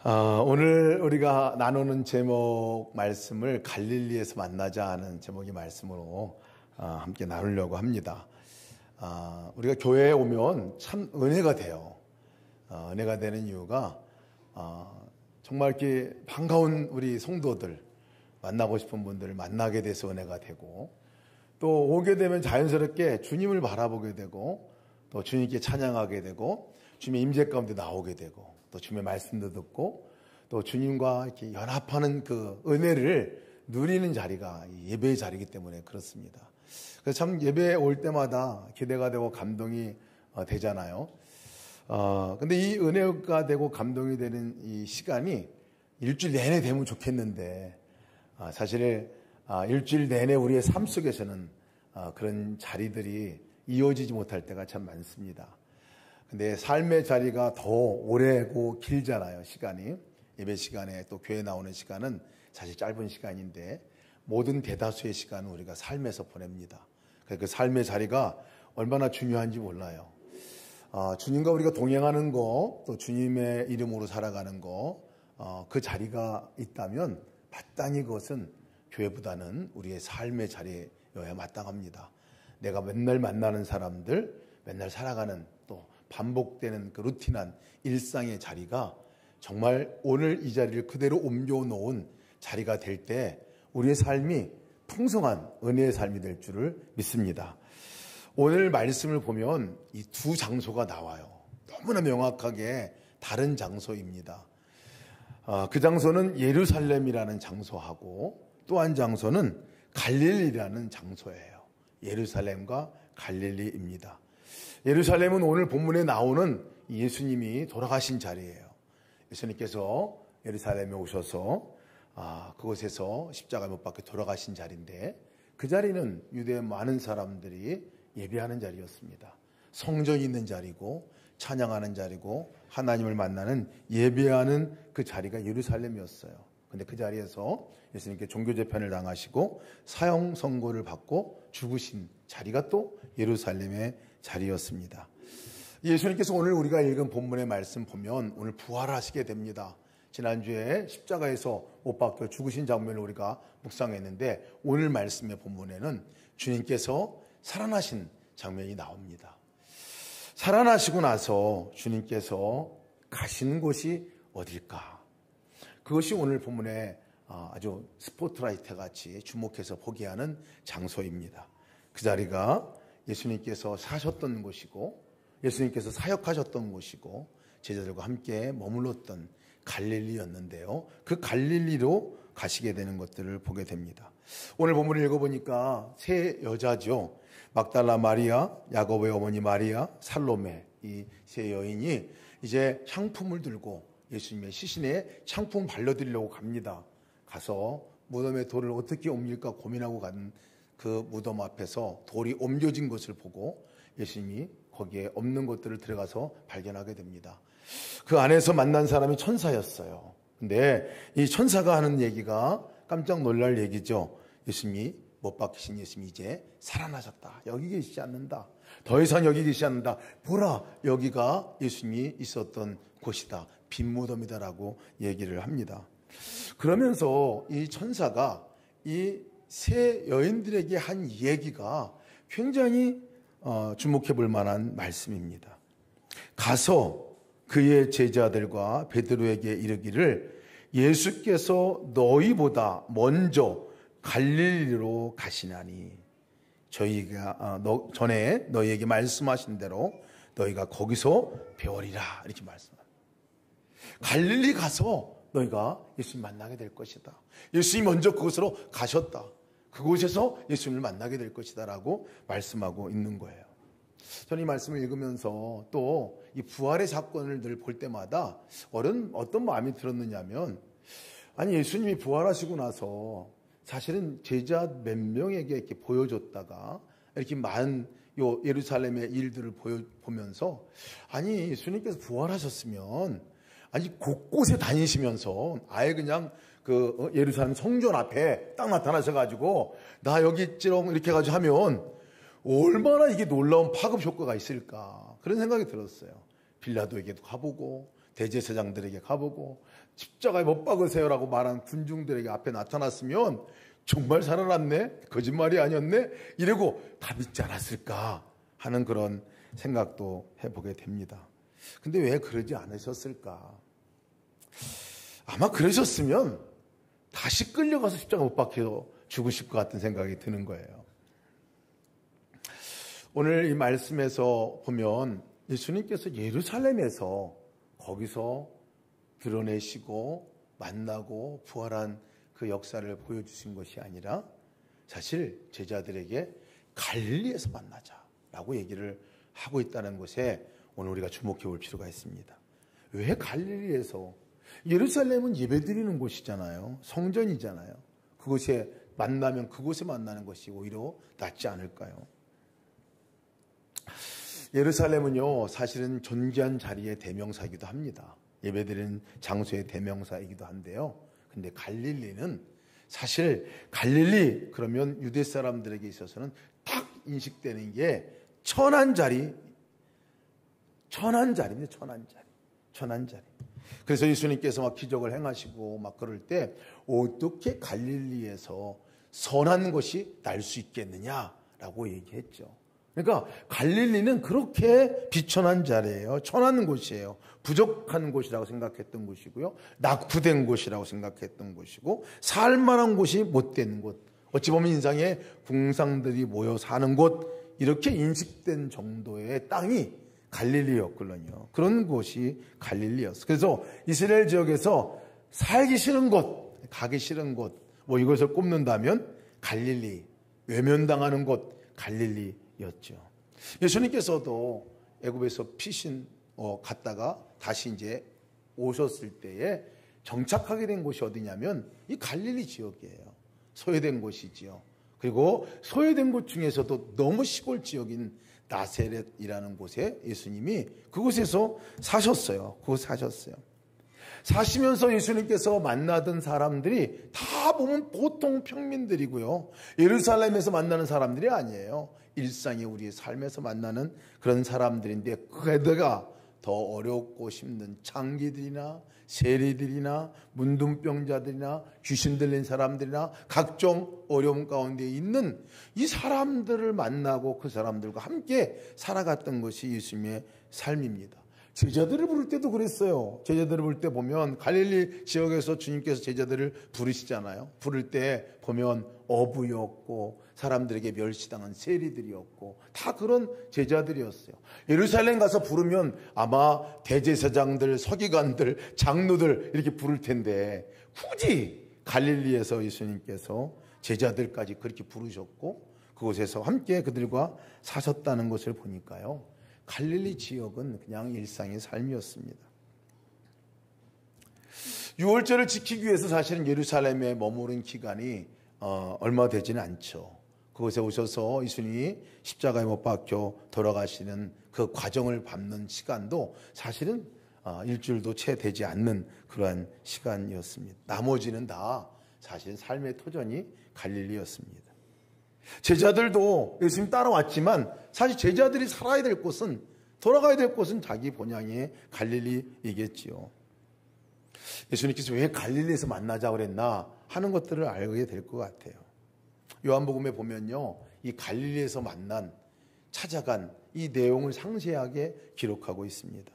오늘 우리가 나누는 제목 말씀을 갈릴리에서 만나자 하는 제목의 말씀으로 함께 나누려고 합니다. 우리가 교회에 오면 참 은혜가 돼요. 은혜가 되는 이유가 정말 이렇게 반가운 우리 성도들, 만나고 싶은 분들을 만나게 돼서 은혜가 되고, 또 오게 되면 자연스럽게 주님을 바라보게 되고, 또 주님께 찬양하게 되고, 주님의 임재 가운데 나오게 되고, 또 주님의 말씀도 듣고, 또 주님과 이렇게 연합하는 그 은혜를 누리는 자리가 예배의 자리이기 때문에 그렇습니다. 그래서 참 예배에 올 때마다 기대가 되고 감동이 되잖아요. 근데 이 은혜가 되고 감동이 되는 이 시간이 일주일 내내 되면 좋겠는데, 사실 일주일 내내 우리의 삶 속에서는 그런 자리들이 이어지지 못할 때가 참 많습니다. 근데 삶의 자리가 더 오래고 길잖아요, 시간이. 예배 시간에 또 교회 나오는 시간은 사실 짧은 시간인데, 모든 대다수의 시간은 우리가 삶에서 보냅니다. 그 삶의 자리가 얼마나 중요한지 몰라요. 주님과 우리가 동행하는 거, 또 주님의 이름으로 살아가는 거, 그 자리가 있다면 마땅히 그것은 교회보다는 우리의 삶의 자리여야 마땅합니다. 내가 맨날 만나는 사람들, 맨날 살아가는 또 반복되는 그 루틴한 일상의 자리가 정말 오늘 이 자리를 그대로 옮겨놓은 자리가 될 때 우리의 삶이 풍성한 은혜의 삶이 될 줄을 믿습니다. 오늘 말씀을 보면 이 두 장소가 나와요. 너무나 명확하게 다른 장소입니다. 그 장소는 예루살렘이라는 장소하고, 또 한 장소는 갈릴리라는 장소예요. 예루살렘과 갈릴리입니다. 예루살렘은 오늘 본문에 나오는 예수님이 돌아가신 자리예요. 예수님께서 예루살렘에 오셔서 그곳에서 십자가 못 박혀 돌아가신 자리인데, 그 자리는 유대의 많은 사람들이 예배하는 자리였습니다. 성전이 있는 자리고 찬양하는 자리고 하나님을 만나는 예배하는 그 자리가 예루살렘이었어요. 근데 그 자리에서 예수님께 종교재판을 당하시고 사형 선고를 받고 죽으신 자리가 또 예루살렘의 자리였습니다. 예수님께서 오늘 우리가 읽은 본문의 말씀 보면 오늘 부활하시게 됩니다. 지난주에 십자가에서 못 박혀 죽으신 장면을 우리가 묵상했는데, 오늘 말씀의 본문에는 주님께서 살아나신 장면이 나옵니다. 살아나시고 나서 주님께서 가시는 곳이 어딜까? 그것이 오늘 본문에 아주 스포트라이트 같이 주목해서 보게 하는 장소입니다. 그 자리가 예수님께서 사셨던 곳이고, 예수님께서 사역하셨던 곳이고, 제자들과 함께 머물렀던 갈릴리였는데요. 그 갈릴리로 가시게 되는 것들을 보게 됩니다. 오늘 본문을 읽어보니까 세 여자죠. 막달라 마리아, 야고보의 어머니 마리아, 살로메, 이 세 여인이 이제 향품을 들고 예수님의 시신에 향품 발라드리려고 갑니다. 가서 무덤에 돌을 어떻게 옮길까 고민하고 간 그 무덤 앞에서 돌이 옮겨진 것을 보고 예수님이 거기에 없는 것들을 들어가서 발견하게 됩니다. 그 안에서 만난 사람이 천사였어요. 근데 이 천사가 하는 얘기가 깜짝 놀랄 얘기죠. 예수님이 못 박히신 예수님이 이제 살아나셨다. 여기 계시지 않는다. 더 이상 여기 계시지 않는다. 보라, 여기가 예수님이 있었던 곳이다. 빈 무덤이다라고 얘기를 합니다. 그러면서 이 천사가 이 세 여인들에게 한 얘기가 굉장히 주목해 볼 만한 말씀입니다. 가서 그의 제자들과 베드로에게 이르기를 예수께서 너희보다 먼저 갈릴리로 가시나니 저희가 전에 너희에게 말씀하신 대로 너희가 거기서 배우리라, 이렇게 말씀합니다. 갈릴리 가서 너희가 예수님 만나게 될 것이다. 예수님이 먼저 그곳으로 가셨다. 그곳에서 예수님을 만나게 될 것이다 라고 말씀하고 있는 거예요. 저는 이 말씀을 읽으면서 또 이 부활의 사건을 늘 볼 때마다 어떤 마음이 들었느냐면, 아니 예수님이 부활하시고 나서 사실은 제자 몇 명에게 이렇게 보여줬다가 이렇게 많은 예루살렘의 일들을 보면서, 아니 예수님께서 부활하셨으면 아니 곳곳에 다니시면서 아예 그냥 그 예루살렘 성전 앞에 딱 나타나셔가지고 나 여기 있지롱 이렇게 해가지고 하면 얼마나 이게 놀라운 파급 효과가 있을까, 그런 생각이 들었어요. 빌라도에게도 가보고 대제사장들에게 가보고 십자가에 못 박으세요라고 말한 군중들에게 앞에 나타났으면 정말 살아났네? 거짓말이 아니었네? 이러고 다 믿지 않았을까 하는 그런 생각도 해보게 됩니다. 근데 왜 그러지 않으셨을까? 아마 그러셨으면 다시 끌려가서 십자가 못 박혀 죽으실 것 같은 생각이 드는 거예요. 오늘 이 말씀에서 보면 예수님께서 예루살렘에서 거기서 드러내시고 만나고 부활한 그 역사를 보여주신 것이 아니라 사실 제자들에게 갈릴리에서 만나자라고 얘기를 하고 있다는 것에 오늘 우리가 주목해 볼 필요가 있습니다. 왜 갈릴리에서? 예루살렘은 예배드리는 곳이잖아요. 성전이잖아요. 그곳에 만나면 그곳에 만나는 것이 오히려 낫지 않을까요? 예루살렘은요, 사실은 존귀한 자리의 대명사이기도 합니다. 예배드리는 장소의 대명사이기도 한데요. 근데 갈릴리는 사실 갈릴리 그러면 유대 사람들에게 있어서는 딱 인식되는 게 천한 자리입니다. 천한 자리. 그래서 예수님께서 막 기적을 행하시고 막 그럴 때 어떻게 갈릴리에서 선한 것이 날 수 있겠느냐라고 얘기했죠. 그러니까 갈릴리는 그렇게 비천한 자리예요. 천한 곳이에요. 부족한 곳이라고 생각했던 곳이고요. 낙후된 곳이라고 생각했던 곳이고 살만한 곳이 못된 곳. 어찌 보면 인상에 궁상들이 모여 사는 곳 이렇게 인식된 정도의 땅이 갈릴리였거든요. 그런 곳이 갈릴리였어요. 그래서 이스라엘 지역에서 살기 싫은 곳, 가기 싫은 곳 뭐 이것을 꼽는다면 갈릴리, 외면당하는 곳 갈릴리였죠. 예수님께서도 애굽에서 피신 갔다가 다시 이제 오셨을 때에 정착하게 된 곳이 어디냐면 이 갈릴리 지역이에요. 소외된 곳이지요. 그리고 소외된 곳 중에서도 너무 시골 지역인 나세렛이라는 곳에 예수님이 그곳에서 사셨어요. 사시면서 예수님께서 만나던 사람들이 다 보면 보통 평민들이고요. 예루살렘에서 만나는 사람들이 아니에요. 일상의 우리의 삶에서 만나는 그런 사람들인데 그게다가 더 어렵고 힘든 장기들이나 세리들이나 문둥병자들이나 귀신 들린 사람들이나 각종 어려움 가운데 있는 이 사람들을 만나고 그 사람들과 함께 살아갔던 것이 예수님의 삶입니다. 제자들을 부를 때도 그랬어요. 제자들을 부를 때 보면 갈릴리 지역에서 주님께서 제자들을 부르시잖아요. 부를 때 보면 어부였고 사람들에게 멸시당한 세리들이었고 다 그런 제자들이었어요. 예루살렘 가서 부르면 아마 대제사장들, 서기관들, 장로들 이렇게 부를 텐데 굳이 갈릴리에서 예수님께서 제자들까지 그렇게 부르셨고 그곳에서 함께 그들과 사셨다는 것을 보니까요. 갈릴리 지역은 그냥 일상의 삶이었습니다. 유월절을 지키기 위해서 사실은 예루살렘에 머무른 기간이 얼마 되지는 않죠. 그곳에 오셔서 예수님이 십자가에 못 박혀 돌아가시는 그 과정을 밟는 시간도 사실은 일주일도 채 되지 않는 그러한 시간이었습니다. 나머지는 다 사실 삶의 토전이 갈릴리였습니다. 제자들도 예수님 따라왔지만 사실 제자들이 살아야 될 곳은 돌아가야 될 곳은 자기 본향의 갈릴리이겠지요. 예수님께서 왜 갈릴리에서 만나자고 그랬나 하는 것들을 알게 될 것 같아요. 요한복음에 보면요. 이 갈릴리에서 찾아간 이 내용을 상세하게 기록하고 있습니다.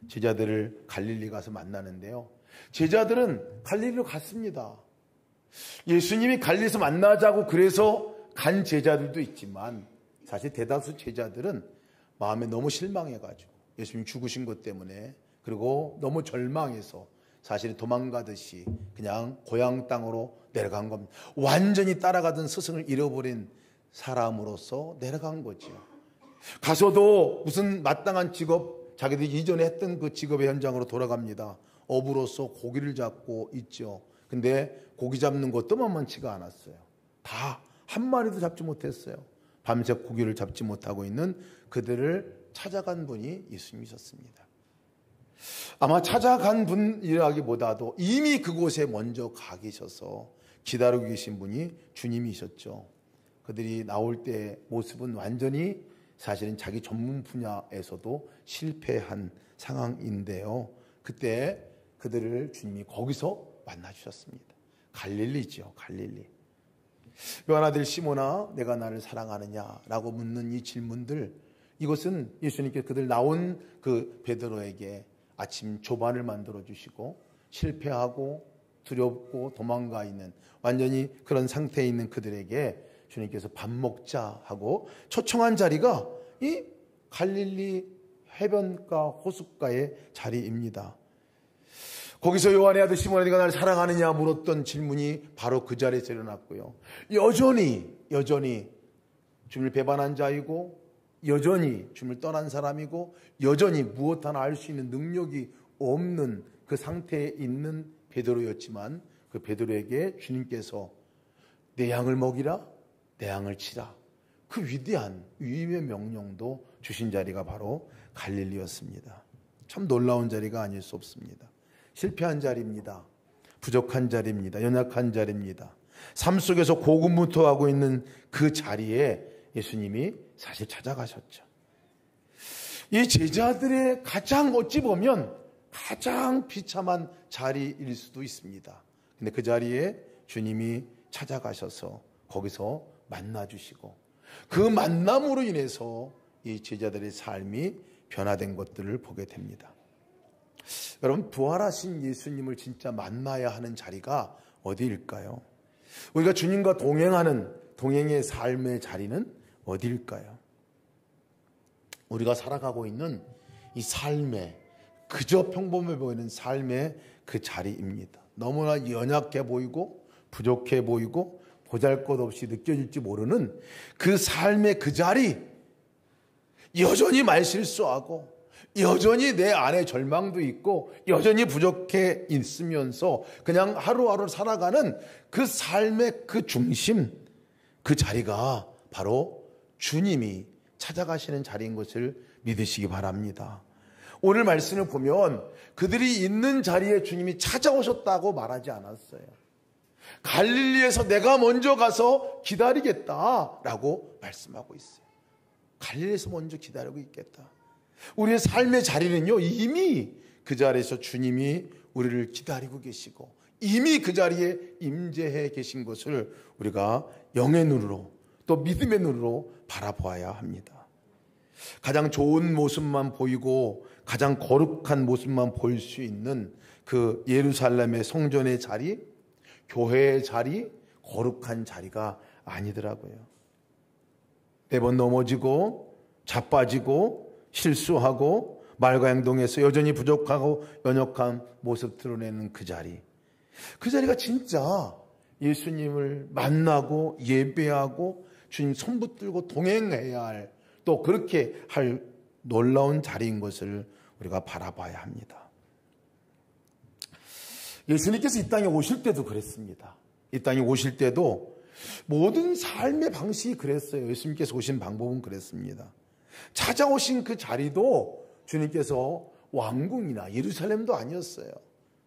제자들을 갈릴리 가서 만나는데요. 제자들은 갈릴리로 갔습니다. 예수님이 갈릴리에서 만나자고 그래서 간 제자들도 있지만 사실 대다수 제자들은 마음에 너무 실망해가지고 예수님 죽으신 것 때문에 그리고 너무 절망해서 사실 도망가듯이 그냥 고향 땅으로 내려간 겁니다. 완전히 따라가던 스승을 잃어버린 사람으로서 내려간 거죠. 가서도 무슨 마땅한 직업, 자기들이 이전에 했던 그 직업의 현장으로 돌아갑니다. 어부로서 고기를 잡고 있죠. 근데 고기 잡는 것도 만만치가 않았어요. 다 한 마리도 잡지 못했어요. 밤새 고기를 잡지 못하고 있는 그들을 찾아간 분이 예수님이셨습니다. 아마 찾아간 분이라기보다도 이미 그곳에 먼저 가 계셔서 기다리고 계신 분이 주님이셨죠. 그들이 나올 때 모습은 완전히 사실은 자기 전문 분야에서도 실패한 상황인데요. 그때 그들을 주님이 거기서 만나주셨습니다. 갈릴리죠, 갈릴리. 요한아들 시몬아, 내가 나를 사랑하느냐라고 묻는 이 질문들, 이것은 예수님께서 그들 나온 그 베드로에게 아침 조반을 만들어 주시고 실패하고 두렵고 도망가 있는 완전히 그런 상태에 있는 그들에게 주님께서 밥 먹자 하고 초청한 자리가 이 갈릴리 해변가 호숫가의 자리입니다. 거기서 요한의 아들 시몬아, 네가 나를 사랑하느냐 물었던 질문이 바로 그 자리에서 일어났고요. 여전히 주님을 배반한 자이고, 여전히 주님을 떠난 사람이고, 여전히 무엇 하나 알 수 있는 능력이 없는 그 상태에 있는 베드로였지만, 그 베드로에게 주님께서 내 양을 먹이라, 내 양을 치라, 그 위대한 위임의 명령도 주신 자리가 바로 갈릴리였습니다. 참 놀라운 자리가 아닐 수 없습니다. 실패한 자리입니다. 부족한 자리입니다. 연약한 자리입니다. 삶 속에서 고군분투하고 있는 그 자리에 예수님이 사실 찾아가셨죠. 이 제자들의 가장 어찌 보면 가장 비참한 자리일 수도 있습니다. 근데 그 자리에 주님이 찾아가셔서 거기서 만나주시고, 그 만남으로 인해서 이 제자들의 삶이 변화된 것들을 보게 됩니다. 여러분, 부활하신 예수님을 진짜 만나야 하는 자리가 어디일까요? 우리가 주님과 동행하는 동행의 삶의 자리는 어디일까요? 우리가 살아가고 있는 이 삶의, 그저 평범해 보이는 삶의 그 자리입니다. 너무나 연약해 보이고 부족해 보이고 보잘것없이 느껴질지 모르는 그 삶의 그 자리, 여전히 말실수하고 여전히 내 안에 절망도 있고 여전히 부족해 있으면서 그냥 하루하루 살아가는 그 삶의 그 중심, 그 자리가 바로 주님이 찾아가시는 자리인 것을 믿으시기 바랍니다. 오늘 말씀을 보면 그들이 있는 자리에 주님이 찾아오셨다고 말하지 않았어요. 갈릴리에서 내가 먼저 가서 기다리겠다라고 말씀하고 있어요. 갈릴리에서 먼저 기다리고 있겠다. 우리의 삶의 자리는요, 이미 그 자리에서 주님이 우리를 기다리고 계시고 이미 그 자리에 임재해 계신 것을 우리가 영의 눈으로 또 믿음의 눈으로 바라보아야 합니다. 가장 좋은 모습만 보이고 가장 거룩한 모습만 보일 수 있는 그 예루살렘의 성전의 자리, 교회의 자리, 거룩한 자리가 아니더라고요. 매번 넘어지고 자빠지고 실수하고 말과 행동에서 여전히 부족하고 연약한 모습 드러내는 그 자리, 그 자리가 진짜 예수님을 만나고 예배하고 주님 손 붙들고 동행해야 할, 또 그렇게 할 놀라운 자리인 것을 우리가 바라봐야 합니다. 예수님께서 이 땅에 오실 때도 그랬습니다. 이 땅에 오실 때도 모든 삶의 방식이 그랬어요. 예수님께서 오신 방법은 그랬습니다. 찾아오신 그 자리도 주님께서 왕궁이나 예루살렘도 아니었어요.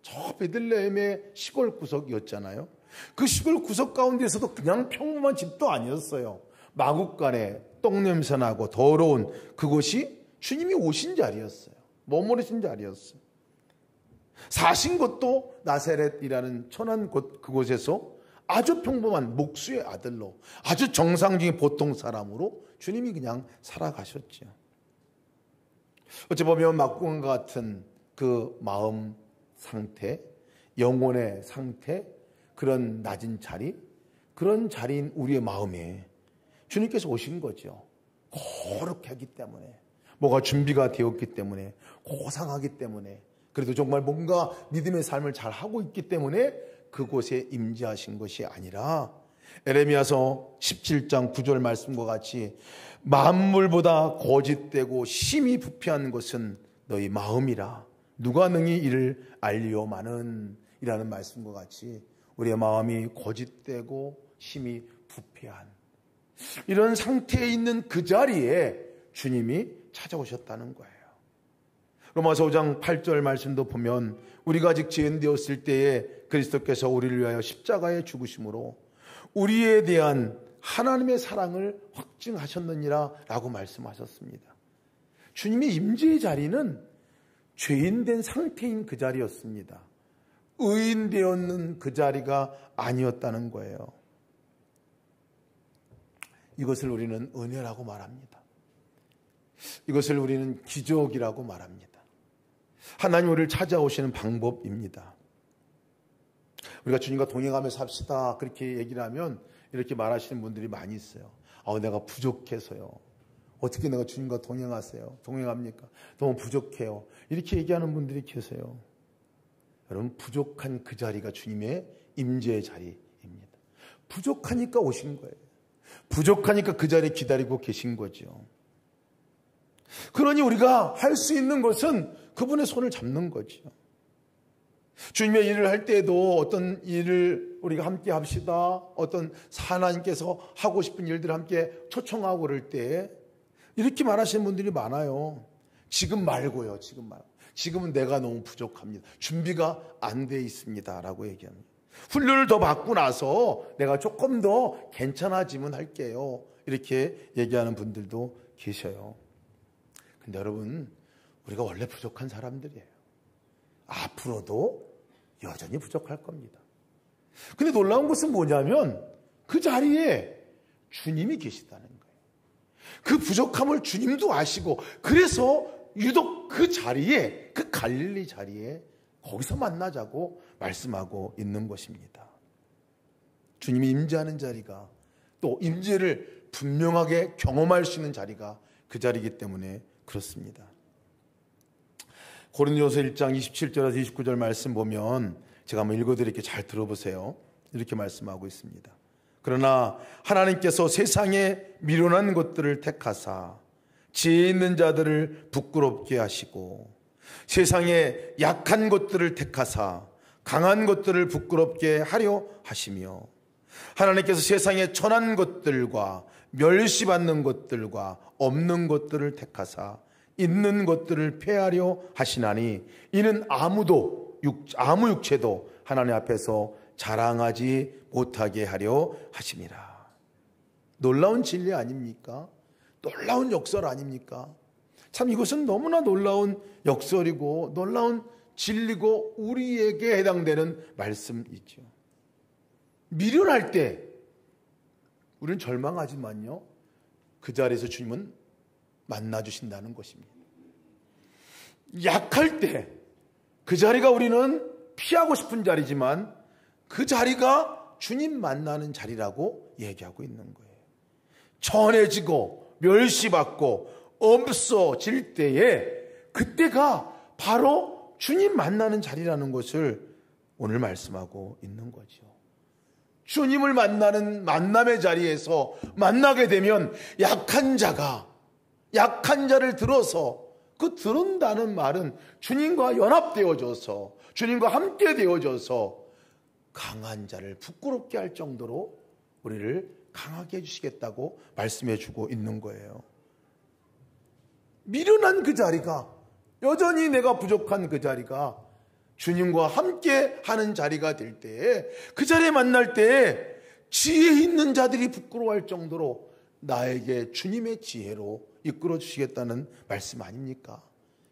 저 베들레헴의 시골 구석이었잖아요. 그 시골 구석 가운데서도 그냥 평범한 집도 아니었어요. 마구간에 똥냄새 나고 더러운 그곳이 주님이 오신 자리였어요. 머무르신 자리였어요. 사신 곳도 나사렛이라는 천한 곳, 그곳에서 아주 평범한 목수의 아들로 아주 정상적인 보통 사람으로 주님이 그냥 살아가셨죠. 어찌 보면 막궁과 같은 그 마음 상태, 영혼의 상태, 그런 낮은 자리, 그런 자리인 우리의 마음에 주님께서 오신 거죠. 거룩하기 때문에, 뭐가 준비가 되었기 때문에, 고상하기 때문에, 그래도 정말 뭔가 믿음의 삶을 잘 하고 있기 때문에 그곳에 임재하신 것이 아니라 에레미야서 17장 9절 말씀과 같이 만물보다 거짓되고 심히 부패한 것은 너희 마음이라 누가 능히 이를 알리오마는 이라는 말씀과 같이 우리의 마음이 거짓되고 심히 부패한 이런 상태에 있는 그 자리에 주님이 찾아오셨다는 거예요. 로마서 5장 8절 말씀도 보면 우리가 아직 죄인되었을 때에 그리스도께서 우리를 위하여 십자가에 죽으심으로 우리에 대한 하나님의 사랑을 확증하셨느니라 라고 말씀하셨습니다. 주님의 임재의 자리는 죄인 된 상태인 그 자리였습니다. 의인 되었는 그 자리가 아니었다는 거예요. 이것을 우리는 은혜라고 말합니다. 이것을 우리는 기적이라고 말합니다. 하나님 우리를 찾아오시는 방법입니다. 우리가 주님과 동행하며 삽시다 그렇게 얘기를 하면 이렇게 말하시는 분들이 많이 있어요. 내가 부족해서요. 어떻게 내가 주님과 동행합니까? 너무 부족해요. 이렇게 얘기하는 분들이 계세요. 여러분, 부족한 그 자리가 주님의 임재의 자리입니다. 부족하니까 오신 거예요. 부족하니까 그 자리에 기다리고 계신 거죠. 그러니 우리가 할 수 있는 것은 그분의 손을 잡는 거죠. 주님의 일을 할 때에도 어떤 일을 우리가 함께 합시다. 어떤 하나님께서 하고 싶은 일들을 함께 초청하고 그럴 때 이렇게 말하시는 분들이 많아요. 지금 말고요. 지금은 내가 너무 부족합니다. 준비가 안 돼 있습니다. 라고 얘기합니다. 훈련을 더 받고 나서 내가 조금 더 괜찮아지면 할게요. 이렇게 얘기하는 분들도 계셔요. 근데 여러분, 우리가 원래 부족한 사람들이에요. 앞으로도 여전히 부족할 겁니다. 근데 놀라운 것은 뭐냐면 그 자리에 주님이 계시다는 거예요. 그 부족함을 주님도 아시고 그래서 유독 그 자리에, 그 갈릴리 자리에 거기서 만나자고 말씀하고 있는 것입니다. 주님이 임재하는 자리가 또 임재를 분명하게 경험할 수 있는 자리가 그 자리이기 때문에 그렇습니다. 고린도전서 1장 27절에서 29절 말씀 보면 제가 한번 읽어드릴게요. 잘 들어보세요. 이렇게 말씀하고 있습니다. 그러나 하나님께서 세상에 미련한 것들을 택하사 지혜 있는 자들을 부끄럽게 하시고 세상에 약한 것들을 택하사 강한 것들을 부끄럽게 하려 하시며 하나님께서 세상에 천한 것들과 멸시받는 것들과 없는 것들을 택하사 있는 것들을 폐하려 하시나니 이는 아무 육체도 하나님 앞에서 자랑하지 못하게 하려 하심이라. 놀라운 진리 아닙니까? 놀라운 역설 아닙니까? 참 이것은 너무나 놀라운 역설이고 놀라운 진리고 우리에게 해당되는 말씀이죠. 미련할 때 우리는 절망하지만요, 그 자리에서 주님은 만나주신다는 것입니다. 약할 때 그 자리가 우리는 피하고 싶은 자리지만 그 자리가 주님 만나는 자리라고 얘기하고 있는 거예요. 천해지고 멸시받고 없어질 때에 그때가 바로 주님 만나는 자리라는 것을 오늘 말씀하고 있는 거죠. 주님을 만나는 만남의 자리에서 만나게 되면 약한 자를 들어서 그 들은다는 말은 주님과 연합되어져서 주님과 함께 되어져서 강한 자를 부끄럽게 할 정도로 우리를 강하게 해주시겠다고 말씀해 주고 있는 거예요. 미련한 그 자리가, 여전히 내가 부족한 그 자리가 주님과 함께 하는 자리가 될 때에, 그 자리에 만날 때에 지혜 있는 자들이 부끄러워할 정도로 나에게 주님의 지혜로 이끌어 주시겠다는 말씀 아닙니까?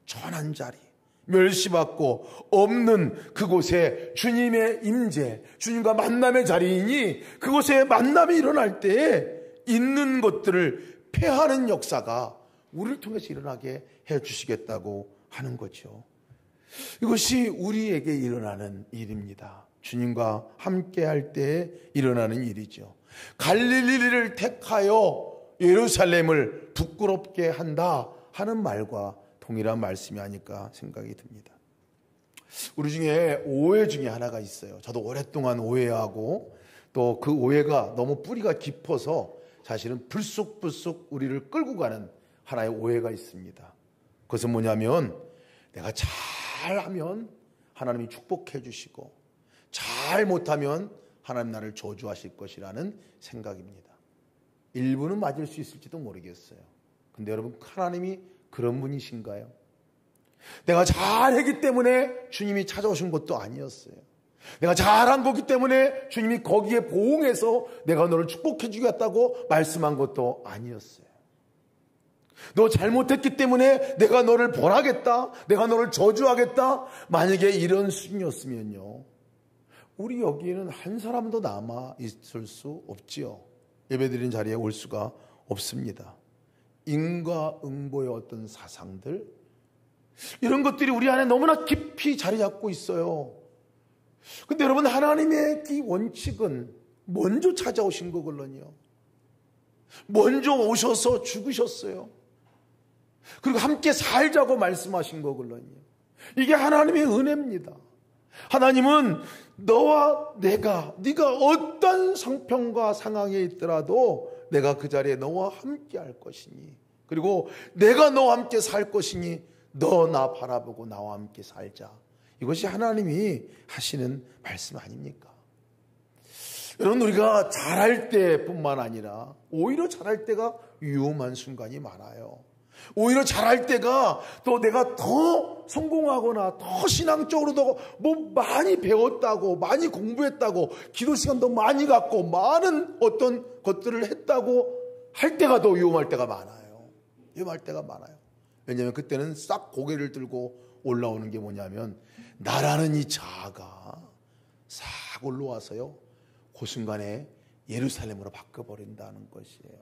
천한 자리, 멸시받고 없는 그곳에 주님의 임재, 주님과 만남의 자리이니 그곳에 만남이 일어날 때에 있는 것들을 폐하는 역사가 우리를 통해서 일어나게 해주시겠다고 하는 거죠. 이것이 우리에게 일어나는 일입니다. 주님과 함께 할 때 일어나는 일이죠. 갈릴리를 택하여 예루살렘을 부끄럽게 한다 하는 말과 동일한 말씀이 아닐까 생각이 듭니다. 우리 중에 오해 중에 하나가 있어요. 저도 오랫동안 오해하고 또 그 오해가 너무 뿌리가 깊어서 사실은 불쑥불쑥 우리를 끌고 가는 하나의 오해가 있습니다. 그것은 뭐냐면 내가 잘하면 하나님이 축복해 주시고 잘못하면 하나님 나를 저주하실 것이라는 생각입니다. 일부는 맞을 수 있을지도 모르겠어요. 근데 여러분, 하나님이 그런 분이신가요? 내가 잘했기 때문에 주님이 찾아오신 것도 아니었어요. 내가 잘한 거기 때문에 주님이 거기에 보응해서 내가 너를 축복해 주겠다고 말씀한 것도 아니었어요. 너 잘못했기 때문에 내가 너를 벌하겠다, 내가 너를 저주하겠다. 만약에 이런 수준이었으면요, 우리 여기에는 한 사람도 남아 있을 수 없지요. 예배드리는 자리에 올 수가 없습니다. 인과응보의 어떤 사상들, 이런 것들이 우리 안에 너무나 깊이 자리 잡고 있어요. 근데 여러분, 하나님의 이 원칙은 먼저 찾아오신 거거든요. 먼저 오셔서 죽으셨어요. 그리고 함께 살자고 말씀하신 거거든요. 이게 하나님의 은혜입니다. 하나님은 너와 내가, 네가 어떤 상평과 상황에 있더라도 내가 그 자리에 너와 함께 할 것이니, 그리고 내가 너와 함께 살 것이니 너 나 바라보고 나와 함께 살자. 이것이 하나님이 하시는 말씀 아닙니까? 여러분, 우리가 잘할 때뿐만 아니라 오히려 잘할 때가 위험한 순간이 많아요. 오히려 잘할 때가 또 내가 더 성공하거나 더 신앙적으로 더 뭐 많이 배웠다고, 많이 공부했다고, 기도 시간도 많이 갖고 많은 어떤 것들을 했다고 할 때가 더 위험할 때가 많아요. 위험할 때가 많아요. 왜냐하면 그때는 싹 고개를 들고 올라오는 게 뭐냐면, 나라는 이 자아가 싹 올라와서요, 그 순간에 예루살렘으로 바꿔버린다는 것이에요.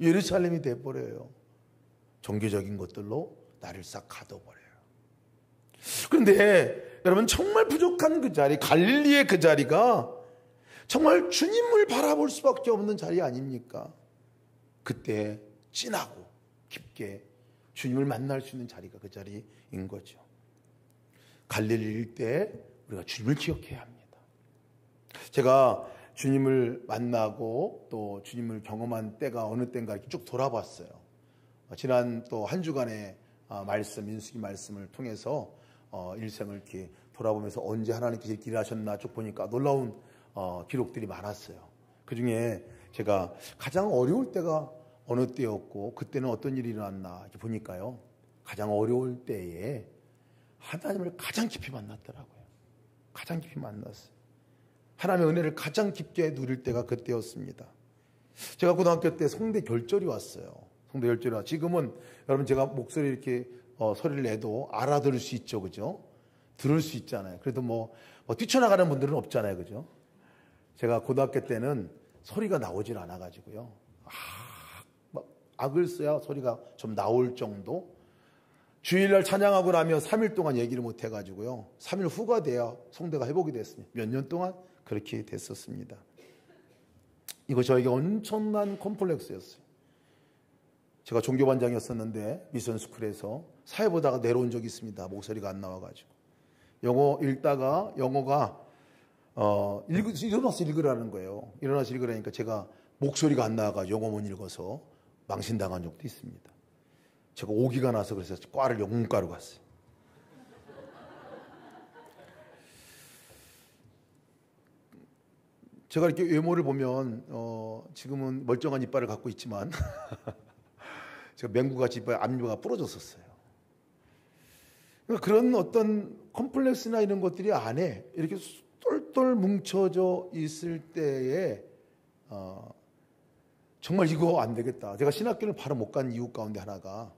예루살렘이 돼버려요. 종교적인 것들로 나를 싹 가둬버려요. 그런데 여러분, 정말 부족한 그 자리, 갈릴리의 그 자리가 정말 주님을 바라볼 수밖에 없는 자리 아닙니까? 그때 진하고 깊게 주님을 만날 수 있는 자리가 그 자리인 거죠. 갈릴리 일대에 우리가 주님을 기억해야 합니다. 제가 주님을 만나고 또 주님을 경험한 때가 어느 때인가 이렇게 쭉 돌아봤어요. 지난 또 한 주간의 말씀, 민수기 말씀을 통해서 일생을 이렇게 돌아보면서 언제 하나님께서 이렇게 일하셨나 쭉 보니까 놀라운 기록들이 많았어요. 그 중에 제가 가장 어려울 때가 어느 때였고 그때는 어떤 일이 일어났나 이렇게 보니까요, 가장 어려울 때에 하나님을 가장 깊이 만났더라고요. 가장 깊이 만났어요. 하나님의 은혜를 가장 깊게 누릴 때가 그때였습니다. 제가 고등학교 때 성대 결절이 왔어요. 성대 결절이 왔어요. 지금은 여러분, 제가 목소리 이렇게 소리를 내도 알아들을 수 있죠, 그죠? 들을 수 있잖아요. 그래도 뭐 뛰쳐나가는 분들은 없잖아요, 그죠? 제가 고등학교 때는 소리가 나오질 않아가지고요, 막 악을 써야 소리가 좀 나올 정도. 주일날 찬양하고 나면 3일 동안 얘기를 못 해가지고요, 3일 후가 돼야 성대가 회복이 됐습니다. 몇 년 동안 그렇게 됐었습니다. 이거 저에게 엄청난 컴플렉스였어요. 제가 종교반장이었었는데 미션스쿨에서 사회 보다가 내려온 적이 있습니다. 목소리가 안 나와가지고. 영어 읽다가 영어가 일어나서 읽으라는 거예요. 일어나서 읽으라니까 제가 목소리가 안 나와가지고 영어 못 읽어서 망신당한 적도 있습니다. 제가 오기가 나서 그래서 과를 영문과로 갔어요. 제가 이렇게 외모를 보면 지금은 멀쩡한 이빨을 갖고 있지만 제가 맹구같이 이빨 앞니가 부러졌었어요. 그러니까 그런 어떤 컴플렉스나 이런 것들이 안에 이렇게 똘똘 뭉쳐져 있을 때에 정말 이거 안 되겠다. 제가 신학교를 바로 못 간 이유 가운데 하나가,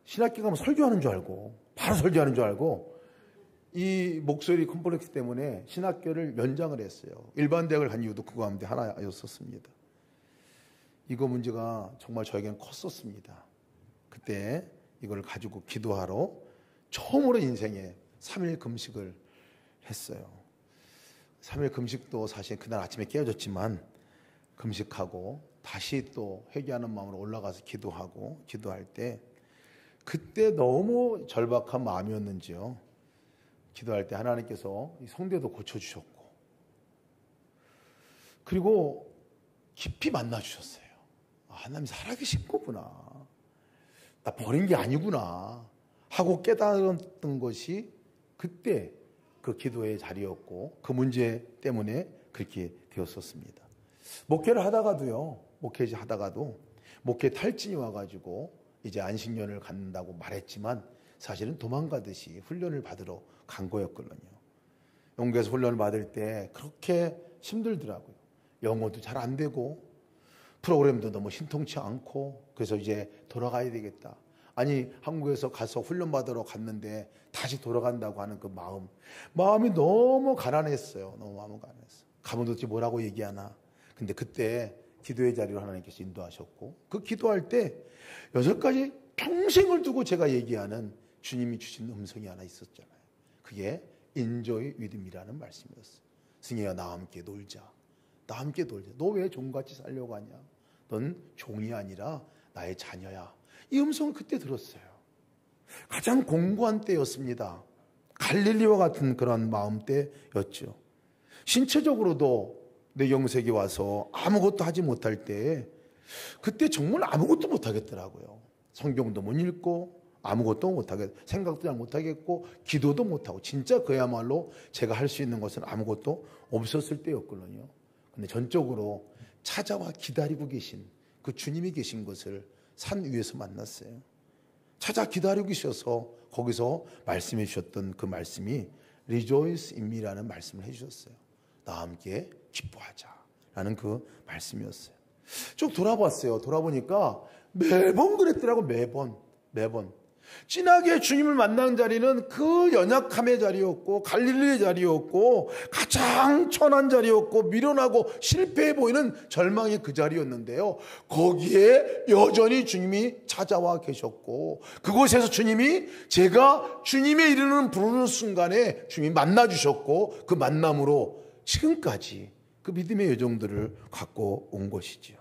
신학교 가면 설교하는 줄 알고, 바로 설교하는 줄 알고, 이 목소리 컴플렉스 때문에 신학교를 연장을 했어요. 일반 대학을 간 이유도 그거 가운데 하나였었습니다. 이거 문제가 정말 저에게는 컸었습니다. 그때 이걸 가지고 기도하러 처음으로 인생에 3일 금식을 했어요. 3일 금식도 사실 그날 아침에 깨어졌지만 금식하고 다시 또 회개하는 마음으로 올라가서 기도할 때, 그때 너무 절박한 마음이었는지요, 기도할 때 하나님께서 이 성대도 고쳐주셨고, 그리고 깊이 만나주셨어요. 하나님 살아계신 거구나, 나 버린 게 아니구나 하고 깨달았던 것이 그때 그 기도의 자리였고, 그 문제 때문에 그렇게 되었었습니다. 목회를 하다가도 목회 탈진이 와가지고 이제 안식년을 갖는다고 말했지만 사실은 도망가듯이 훈련을 받으러 간 거였거든요. 영국에서 훈련을 받을 때 그렇게 힘들더라고요. 영어도 잘 안 되고 프로그램도 너무 신통치 않고 그래서 이제 돌아가야 되겠다. 아니 한국에서 가서 훈련받으러 갔는데 다시 돌아간다고 하는 그 마음이 너무 가난했어요. 너무 마음이 가난했어요. 가면 도대체 뭐라고 얘기하나. 근데 그때 기도의 자리로 하나님께서 인도하셨고 그 기도할 때 6가지 평생을 두고 제가 얘기하는 주님이 주신 음성이 하나 있었잖아요. 그게 enjoy with me라는 말씀이었어요. 승희야 나와 함께 놀자. 나와 함께 놀자. 너 왜 종같이 살려고 하냐. 넌 종이 아니라 나의 자녀야. 이 음성을 그때 들었어요. 가장 공고한 때였습니다. 갈릴리와 같은 그런 마음때였죠. 신체적으로도 내 영색에 와서 아무것도 하지 못할 때 그때 정말 아무것도 못하겠더라고요. 성경도 못 읽고 아무것도 못하겠고 생각도 잘 못하겠고 기도도 못하고 진짜 그야말로 제가 할 수 있는 것은 아무것도 없었을 때였거든요. 근데 전적으로 찾아와 기다리고 계신 그 주님이 계신 것을 산 위에서 만났어요. 찾아 기다리고 계셔서 거기서 말씀해 주셨던 그 말씀이 Rejoice in me라는 말씀을 해주셨어요. 나와 함께 기뻐하자라는 그 말씀이었어요. 쭉 돌아봤어요. 돌아보니까 매번 그랬더라고. 매번 진하게 주님을 만난 자리는 그 연약함의 자리였고 갈릴리의 자리였고 가장 천한 자리였고 미련하고 실패해 보이는 절망의 그 자리였는데요. 거기에 여전히 주님이 찾아와 계셨고 그곳에서 주님이 제가 주님의 이름을 부르는 순간에 주님이 만나 주셨고 그 만남으로 지금까지 그 믿음의 여정들을 갖고 온 것이지요.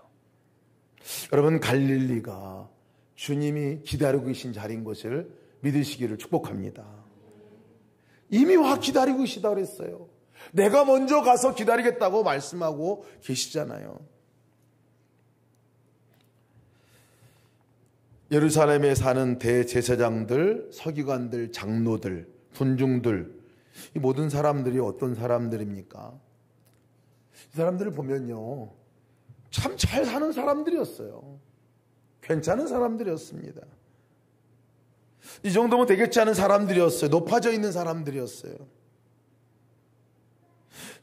여러분 갈릴리가 주님이 기다리고 계신 자리인 것을 믿으시기를 축복합니다. 이미 와 기다리고 계시다 그랬어요. 내가 먼저 가서 기다리겠다고 말씀하고 계시잖아요. 예루살렘에 사는 대제사장들, 서기관들, 장로들, 군중들 이 모든 사람들이 어떤 사람들입니까? 이 사람들을 보면요 참 잘 사는 사람들이었어요. 괜찮은 사람들이었습니다. 이 정도면 되겠지 않은 사람들이었어요. 높아져 있는 사람들이었어요.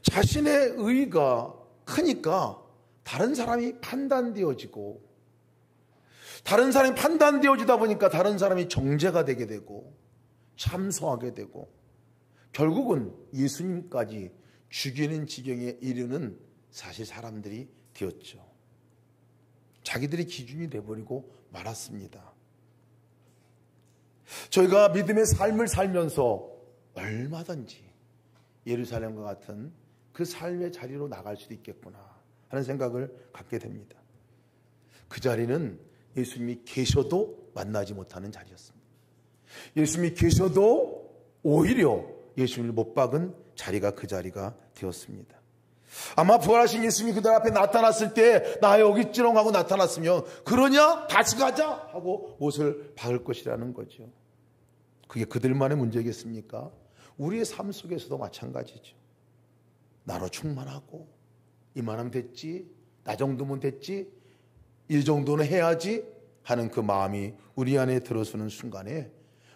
자신의 의의가 크니까 다른 사람이 판단되어지고 다른 사람이 판단되어지다 보니까 다른 사람이 정죄가 되게 되고 참소하게 되고 결국은 예수님까지 죽이는 지경에 이르는 사실 사람들이 되었죠. 자기들이 기준이 돼버리고 말았습니다. 저희가 믿음의 삶을 살면서 얼마든지 예루살렘과 같은 그 삶의 자리로 나갈 수도 있겠구나 하는 생각을 갖게 됩니다. 그 자리는 예수님이 계셔도 만나지 못하는 자리였습니다. 예수님이 계셔도 오히려 예수님을 못 박은 자리가 그 자리가 되었습니다. 아마 부활하신 예수님이 그들 앞에 나타났을 때 나 여기 있지롱 하고 나타났으면 그러냐? 다시 가자 하고 못을 박을 것이라는 거죠. 그게 그들만의 문제겠습니까? 우리의 삶 속에서도 마찬가지죠. 나로 충만하고 이만하면 됐지, 나 정도면 됐지, 이 정도는 해야지 하는 그 마음이 우리 안에 들어서는 순간에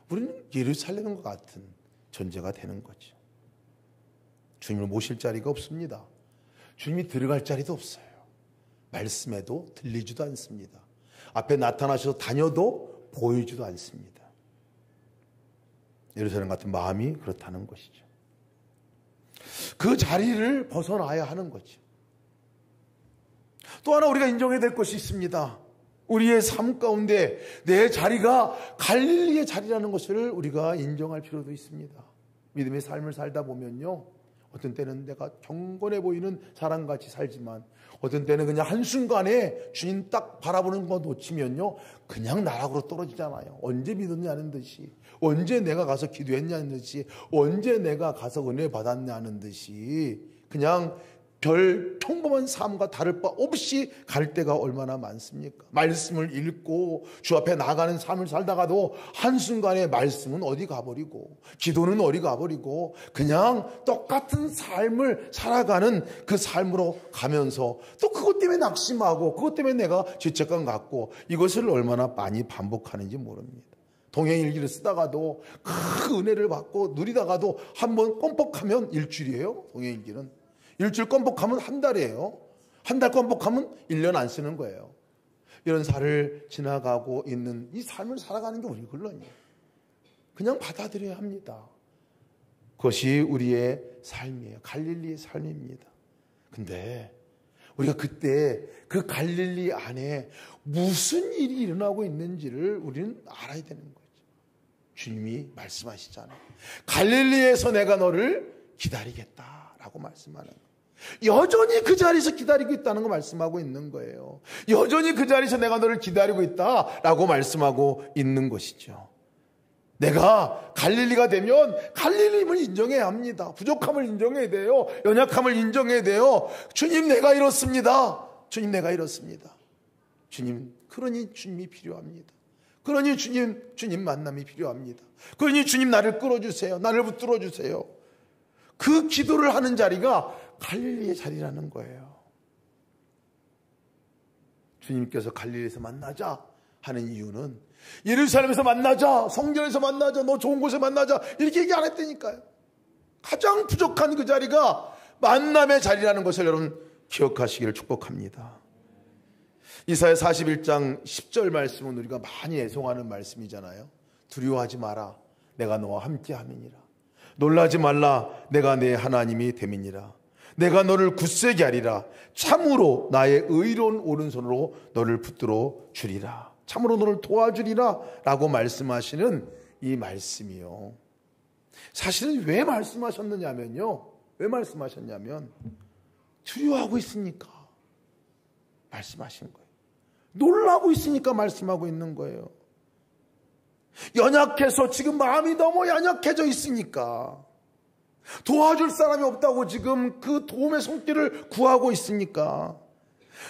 우리는 예루살렘과 같은 존재가 되는 거죠. 주님을 모실 자리가 없습니다. 주님이 들어갈 자리도 없어요. 말씀에도 들리지도 않습니다. 앞에 나타나셔서 다녀도 보이지도 않습니다. 예루살렘 같은 마음이 그렇다는 것이죠. 그 자리를 벗어나야 하는 거죠. 또 하나 우리가 인정해야 될 것이 있습니다. 우리의 삶 가운데 내 자리가 갈릴리의 자리라는 것을 우리가 인정할 필요도 있습니다. 믿음의 삶을 살다 보면요, 어떤 때는 내가 경건해 보이는 사람같이 살지만 어떤 때는 그냥 한순간에 주님 딱 바라보는 거 놓치면요 그냥 나락으로 떨어지잖아요. 언제 믿었냐는 듯이, 언제 내가 가서 기도했냐는 듯이, 언제 내가 가서 은혜 받았냐는 듯이 그냥 별 평범한 삶과 다를 바 없이 갈 때가 얼마나 많습니까? 말씀을 읽고 주 앞에 나가는 삶을 살다가도 한순간에 말씀은 어디 가버리고 기도는 어디 가버리고 그냥 똑같은 삶을 살아가는 그 삶으로 가면서 또 그것 때문에 낙심하고 그것 때문에 내가 죄책감 갖고 이것을 얼마나 많이 반복하는지 모릅니다. 동행일기를 쓰다가도 그 은혜를 받고 누리다가도 한번 껌뻑하면 일주일이에요. 동행일기는 일주일 껌뻑하면 한 달이에요. 한 달 껌뻑하면 1년 안 쓰는 거예요. 이런 살을 지나가고 있는 이 삶을 살아가는 게 우리 혼론이에요. 그냥 받아들여야 합니다. 그것이 우리의 삶이에요. 갈릴리의 삶입니다. 근데 우리가 그때 그 갈릴리 안에 무슨 일이 일어나고 있는지를 우리는 알아야 되는 거죠. 주님이 말씀하시잖아요. 갈릴리에서 내가 너를 기다리겠다라고 말씀하는 거예요. 여전히 그 자리에서 기다리고 있다는 거 말씀하고 있는 거예요. 여전히 그 자리에서 내가 너를 기다리고 있다라고 말씀하고 있는 것이죠. 내가 갈릴리가 되면 갈릴리임을 인정해야 합니다. 부족함을 인정해야 돼요. 연약함을 인정해야 돼요. 주님 내가 이렇습니다. 주님 내가 이렇습니다. 주님, 그러니 주님이 필요합니다. 그러니 주님 만남이 필요합니다. 그러니 주님 나를 끌어주세요. 나를 붙들어 주세요. 그 기도를 하는 자리가 갈릴리의 자리라는 거예요. 주님께서 갈릴리에서 만나자 하는 이유는 예루살렘에서 만나자, 성전에서 만나자, 너 좋은 곳에 만나자 이렇게 얘기 안 했다니까요. 가장 부족한 그 자리가 만남의 자리라는 것을 여러분 기억하시기를 축복합니다. 이사야 41장 10절 말씀은 우리가 많이 애송하는 말씀이잖아요. 두려워하지 마라, 내가 너와 함께 함이니라. 놀라지 말라, 내가 내 하나님이 됨이니라. 내가 너를 굳세게 하리라. 참으로 나의 의로운 오른손으로 너를 붙들어 주리라. 참으로 너를 도와주리라 라고 말씀하시는 이 말씀이요. 사실은 왜 말씀하셨느냐면요. 왜 말씀하셨냐면 두려워하고 있으니까 말씀하신 거예요. 놀라고 있으니까 말씀하고 있는 거예요. 연약해서 지금 마음이 너무 연약해져 있으니까, 도와줄 사람이 없다고 지금 그 도움의 손길을 구하고 있으니까,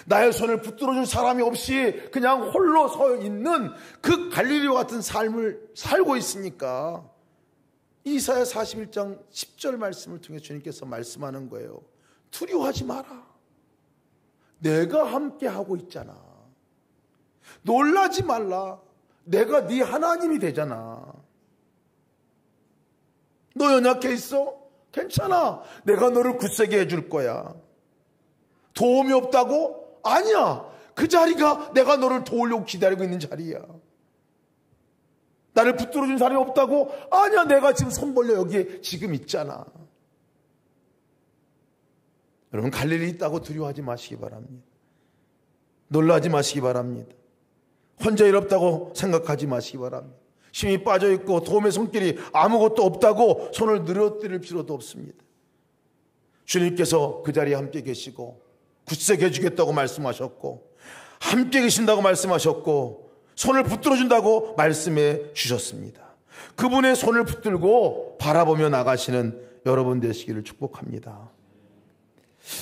나의 손을 붙들어줄 사람이 없이 그냥 홀로 서 있는 그 갈릴리와 같은 삶을 살고 있으니까 이사야 41장 10절 말씀을 통해 주님께서 말씀하는 거예요. 두려워하지 마라. 내가 함께 하고 있잖아. 놀라지 말라. 내가 네 하나님이 되잖아. 너 연약해 있어? 괜찮아. 내가 너를 굳세게 해줄 거야. 도움이 없다고? 아니야. 그 자리가 내가 너를 도우려고 기다리고 있는 자리야. 나를 붙들어준 사람이 없다고? 아니야. 내가 지금 손 벌려 여기에 지금 있잖아. 여러분, 갈릴리 있다고 두려워하지 마시기 바랍니다. 놀라지 마시기 바랍니다. 혼자 일 없다고 생각하지 마시기 바랍니다. 힘이 빠져있고 도움의 손길이 아무것도 없다고 손을 늘어뜨릴 필요도 없습니다. 주님께서 그 자리에 함께 계시고 굳세게 해주겠다고 말씀하셨고, 함께 계신다고 말씀하셨고, 손을 붙들어준다고 말씀해 주셨습니다. 그분의 손을 붙들고 바라보며 나가시는 여러분 되시기를 축복합니다.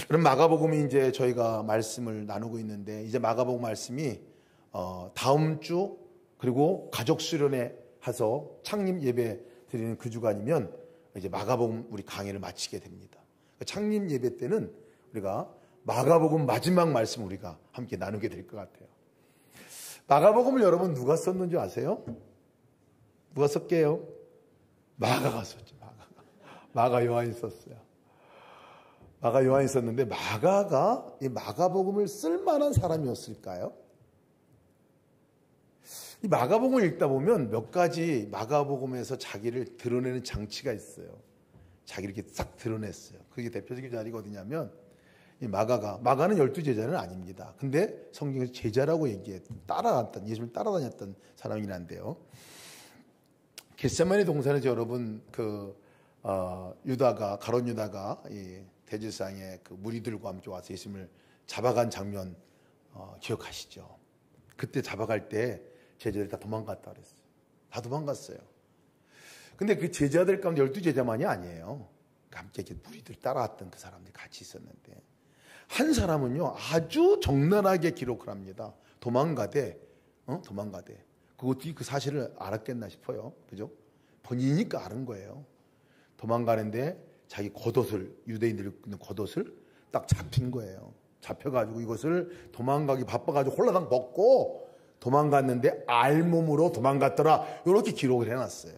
그럼 마가복음이 이제 저희가 말씀을 나누고 있는데, 이제 마가복음 말씀이 다음 주 그리고 가족 수련회 해서 창립 예배 드리는 그 주간이면 이제 마가복음 우리 강의를 마치게 됩니다. 창립 예배 때는 우리가 마가복음 마지막 말씀 우리가 함께 나누게 될 것 같아요. 마가복음을 여러분 누가 썼는지 아세요? 누가 썼게요? 마가가 썼죠. 마가 요한이 썼어요. 마가 요한이 썼는데, 마가가 이 마가복음을 쓸 만한 사람이었을까요? 이 마가복음을 읽다 보면 몇 가지 마가복음에서 자기를 드러내는 장치가 있어요. 자기를 이렇게 싹 드러냈어요. 그게 대표적인 자리가 어디냐면, 이 마가는 12제자는 아닙니다. 근데 성경에서 제자라고 따라갔던, 예수님을 따라다녔던 사람이긴 한데요. 겟세마네 동산에서 여러분 가룟 유다가 이 대제사장의 그 무리들과 함께 와서 예수님을 잡아간 장면 기억하시죠? 그때 잡아갈 때 제자들이 다 도망갔다 그랬어요. 다 도망갔어요. 근데 그 제자들 가운데 12제자만이 아니에요. 함께 무리들 따라왔던 그 사람들이 같이 있었는데, 한 사람은요 아주 적나라하게 기록을 합니다. 도망가대. 그것도 그 사실을 알았겠나 싶어요. 그죠? 본인이니까 아는 거예요. 도망가는데 자기 겉옷을, 유대인들이 입는 겉옷을 딱 잡힌 거예요. 잡혀가지고 이것을 도망가기 바빠가지고 홀라당 벗고 도망갔는데 알몸으로 도망갔더라. 이렇게 기록을 해놨어요.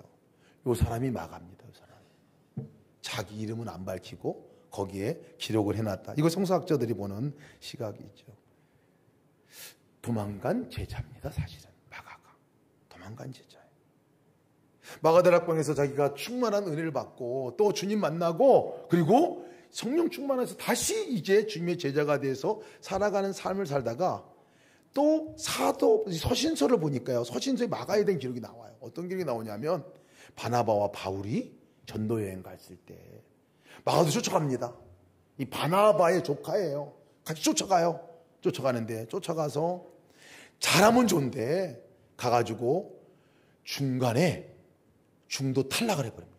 이 사람이 마가입니다. 이 사람. 자기 이름은 안 밝히고 거기에 기록을 해놨다. 이거 성서학자들이 보는 시각이죠. 도망간 제자입니다. 사실은 마가가 도망간 제자예요. 마가다락방에서 자기가 충만한 은혜를 받고 또 주님 만나고 그리고 성령 충만해서 다시 이제 주님의 제자가 돼서 살아가는 삶을 살다가 또 사도 서신서를 보니까요. 서신서에 마가에 대한 기록이 나와요. 어떤 기록이 나오냐면 바나바와 바울이 전도 여행 갔을 때 마가도 쫓아갑니다. 이 바나바의 조카예요. 같이 쫓아가요. 쫓아가는데 쫓아가서 잘하면 좋은데 가가지고 중간에 중도 탈락을 해버립니다.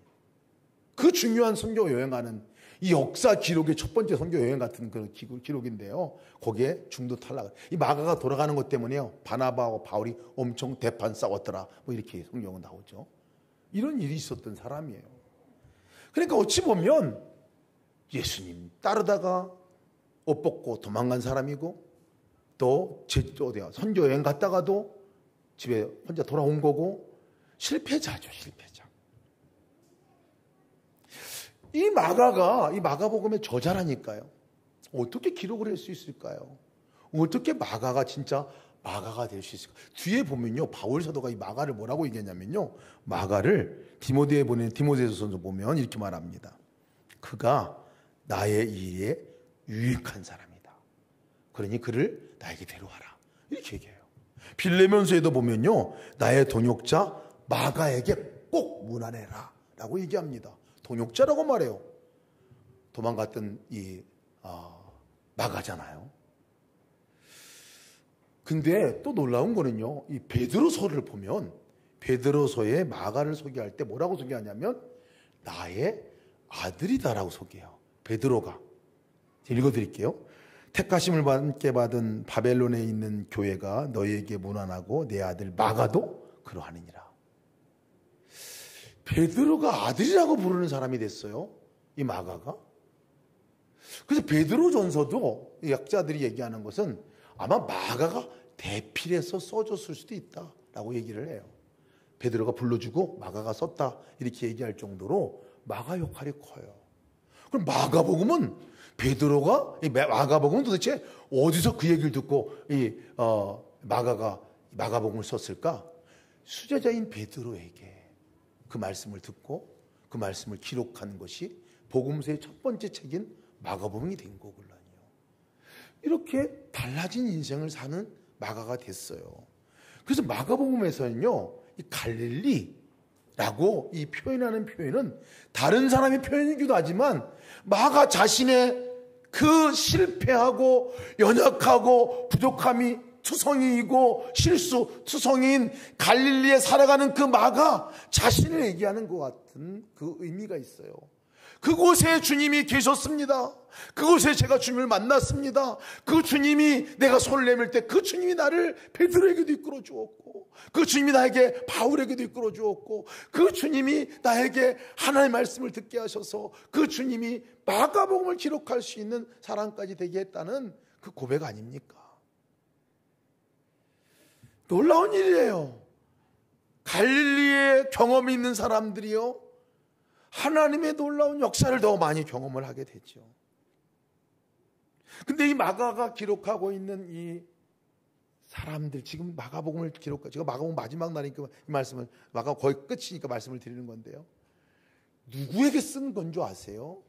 그 중요한 선교 여행하는 이 역사 기록의 첫 번째 선교 여행 같은 그런 기록인데요. 거기에 중도 탈락. 이 마가가 돌아가는 것 때문에요. 바나바와 바울이 엄청 대판 싸웠더라. 뭐 이렇게 성경은 나오죠. 이런 일이 있었던 사람이에요. 그러니까 어찌 보면 예수님 따르다가 옷 벗고 도망간 사람이고 또 어디야 선교 여행 갔다가도 집에 혼자 돌아온 거고 실패자죠. 실패자. 이 마가복음의 저자라니까요. 어떻게 기록을 할 수 있을까요? 어떻게 마가가 진짜 마가가 될 수 있을까? 뒤에 보면요, 바울 사도가 이 마가를 뭐라고 얘기했냐면요, 마가를 디모데에 보낸 디모데전서 보면 이렇게 말합니다. 그가 나의 일에 유익한 사람이다. 그러니 그를 나에게 데려와라. 이렇게 얘기해요. 빌레몬서에도 보면요, 나의 동역자 마가에게 꼭 문안해라 라고 얘기합니다. 동역자라고 말해요. 도망갔던 이 마가잖아요. 근데 또 놀라운 거는요, 이 베드로서를 보면 베드로서에 마가를 소개할 때 뭐라고 소개하냐면 나의 아들이다라고 소개해요. 베드로가. 읽어드릴게요. 택하심을 받게 받은 바벨론에 있는 교회가 너희에게 문안하고 내 아들 마가도 그러하느니라. 베드로가 아들이라고 부르는 사람이 됐어요. 이 마가가. 그래서 베드로전서도 약자들이 얘기하는 것은 아마 마가가 대필해서 써줬을 수도 있다라고 얘기를 해요. 베드로가 불러주고 마가가 썼다 이렇게 얘기할 정도로 마가 역할이 커요. 그럼 마가복음은 마가복음은 도대체 어디서 그 얘기를 듣고 마가가 마가복음을 썼을까? 수제자인 베드로에게 그 말씀을 듣고 그 말씀을 기록한 것이 복음서의 첫 번째 책인 마가복음이 된 거군요. 이렇게 달라진 인생을 사는 마가가 됐어요. 그래서 마가복음에서는요, 이 갈릴리라고 이 표현하는 표현은 다른 사람의 표현이기도 하지만 마가 자신의 그 실패하고 연약하고 부족함이 투성이이고 투성이인 갈릴리에 살아가는 그 마가 자신을 얘기하는 것 같은 그 의미가 있어요. 그곳에 주님이 계셨습니다. 그곳에 제가 주님을 만났습니다. 그 주님이 내가 손을 내밀 때 그 주님이 나를 베드로에게도 이끌어 주었고 그 주님이 나에게 바울에게도 이끌어 주었고 그 주님이 나에게 하나님의 말씀을 듣게 하셔서 그 주님이 마가복음을 기록할 수 있는 사람까지 되게 했다는 그 고백 아닙니까? 놀라운 일이에요. 갈릴리에 경험이 있는 사람들이요, 하나님의 놀라운 역사를 더 많이 경험을 하게 됐죠. 근데 이 마가가 기록하고 있는 이 사람들, 지금 마가복음을 제가 마가복음 마지막 날이니까 이 말씀을, 마가 거의 끝이니까 말씀을 드리는 건데요. 누구에게 쓴 건 줄 아세요?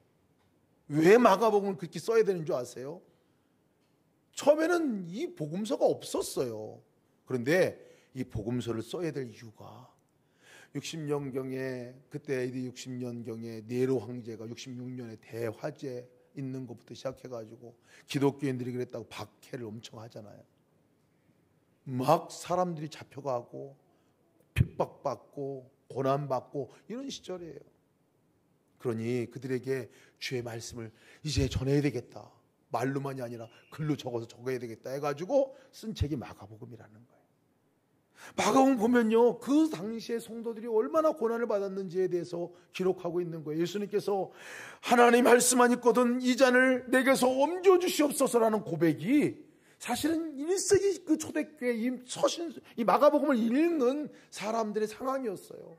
왜 마가복음을 그렇게 써야 되는 줄 아세요? 처음에는 이 복음서가 없었어요. 그런데 이 복음서를 써야 될 이유가 60년경에, 그때 AD 60년경에 네로 황제가 66년에 대화재 있는 것부터 시작해가지고 기독교인들이 그랬다고 박해를 엄청 하잖아요. 막 사람들이 잡혀가고 핍박받고 고난받고 이런 시절이에요. 그러니 그들에게 주의 말씀을 이제 전해야 되겠다, 말로만이 아니라 글로 적어야 되겠다 해가지고 쓴 책이 마가복음이라는 거예요. 마가복음 보면요, 그 당시에 성도들이 얼마나 고난을 받았는지에 대해서 기록하고 있는 거예요. 예수님께서 하나님 말씀만 있거든 이 잔을 내게서 옮겨 주시옵소서라는 고백이 사실은 1세기 그 초대교회 이 마가복음을 읽는 사람들의 상황이었어요.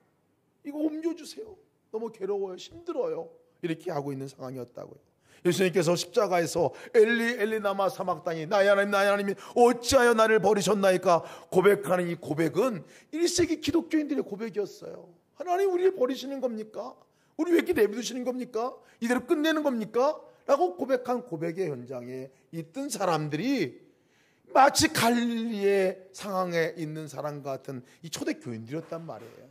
이거 옮겨 주세요. 너무 괴로워요. 힘들어요. 이렇게 하고 있는 상황이었다고요. 예수님께서 십자가에서 엘리 엘리 나마 사막다니 나의 하나님 어찌하여 나를 버리셨나이까 고백하는 이 고백은 1세기 기독교인들의 고백이었어요. 하나님 우리를 버리시는 겁니까? 우리 왜 이렇게 내비두시는 겁니까? 이대로 끝내는 겁니까? 라고 고백한 고백의 현장에 있던 사람들이 마치 갈릴리의 상황에 있는 사람 같은 이 초대 교인들이었단 말이에요.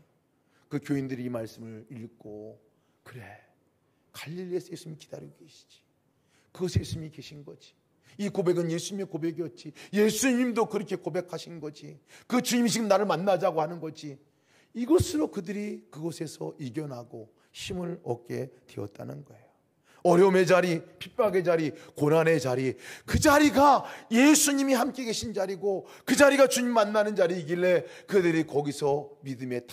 그 교인들이 이 말씀을 읽고 그래 갈릴리에서 예수님이 기다리고 계시지. 그곳에 예수님이 계신 거지. 이 고백은 예수님의 고백이었지. 예수님도 그렇게 고백하신 거지. 그 주님이 지금 나를 만나자고 하는 거지. 이것으로 그들이 그곳에서 이겨나고 힘을 얻게 되었다는 거예요. 어려움의 자리, 핍박의 자리, 고난의 자리, 그 자리가 예수님이 함께 계신 자리고 그 자리가 주님 만나는 자리이길래 그들이 거기서 믿음에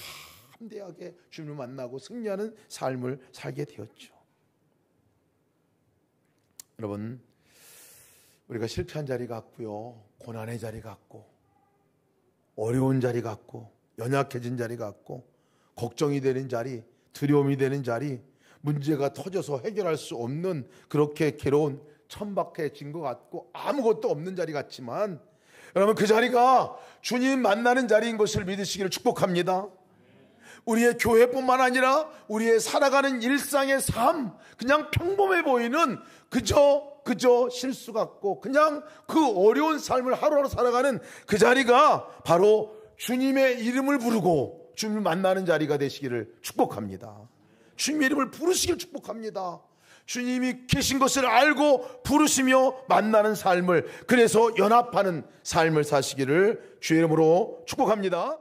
담대하게 주님을 만나고 승리하는 삶을 살게 되었죠. 여러분, 우리가 실패한 자리 같고요, 고난의 자리 같고, 어려운 자리 같고, 연약해진 자리 같고, 걱정이 되는 자리, 두려움이 되는 자리, 문제가 터져서 해결할 수 없는 그렇게 괴로운 천박해진 것 같고 아무것도 없는 자리 같지만 여러분 그 자리가 주님 만나는 자리인 것을 믿으시기를 축복합니다. 우리의 교회뿐만 아니라 우리의 살아가는 일상의 삶, 그냥 평범해 보이는 그저 실수 같고 그냥 그 어려운 삶을 하루하루 살아가는 그 자리가 바로 주님의 이름을 부르고 주님을 만나는 자리가 되시기를 축복합니다. 주님의 이름을 부르시길 축복합니다. 주님이 계신 것을 알고 부르시며 만나는 삶을, 그래서 연합하는 삶을 사시기를 주의 이름으로 축복합니다.